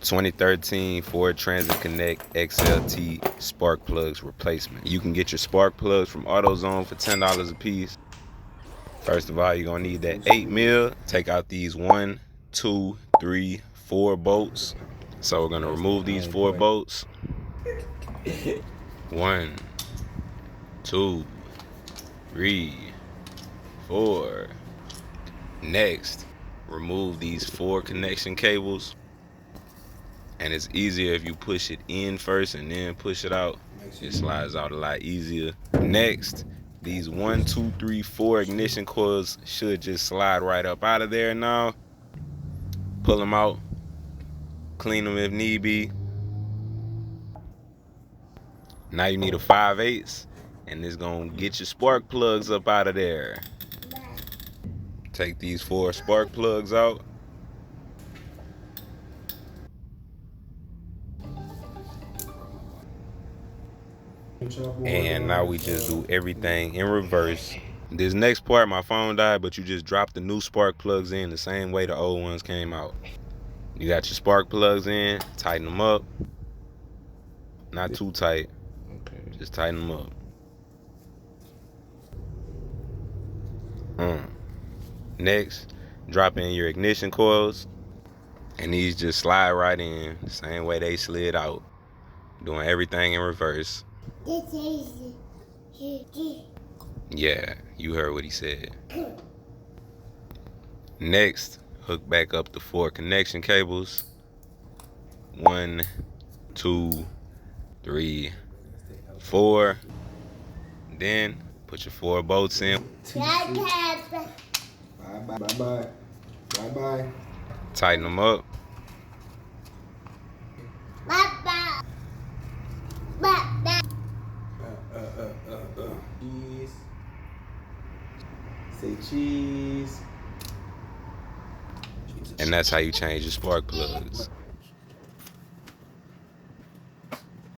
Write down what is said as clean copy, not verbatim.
2013 Ford Transit Connect XLT spark plugs replacement. You can get your spark plugs from AutoZone for $10 a piece. First of all, you're gonna need that 8 mil. Take out these 1, 2, 3, 4 bolts. So we're gonna remove these 4 bolts. 1, 2, 3, 4. Next, remove these 4 connection cables. And it's easier if you push it in first and then push it out. It slides out a lot easier. Next, these 1, 2, 3, 4 ignition coils should just slide right up out of there now. Pull them out, clean them if need be. Now you need a 5/8, and it's gonna get your spark plugs up out of there. Take these 4 spark plugs out. And now we just do everything in reverse. This next part, my phone died, but you just drop the new spark plugs in the same way the old ones came out. You got your spark plugs in, tighten them up. Not too tight, just tighten them up. Next, drop in your ignition coils, and these just slide right in the same way they slid out. Doing everything in reverse. Yeah, you heard what he said. Next, hook back up the 4 connection cables. 1, 2, 3, 4. Then put your 4 bolts in. Bye-bye. Tighten them up. Cheese. Say cheese. And that's how you change your spark plugs.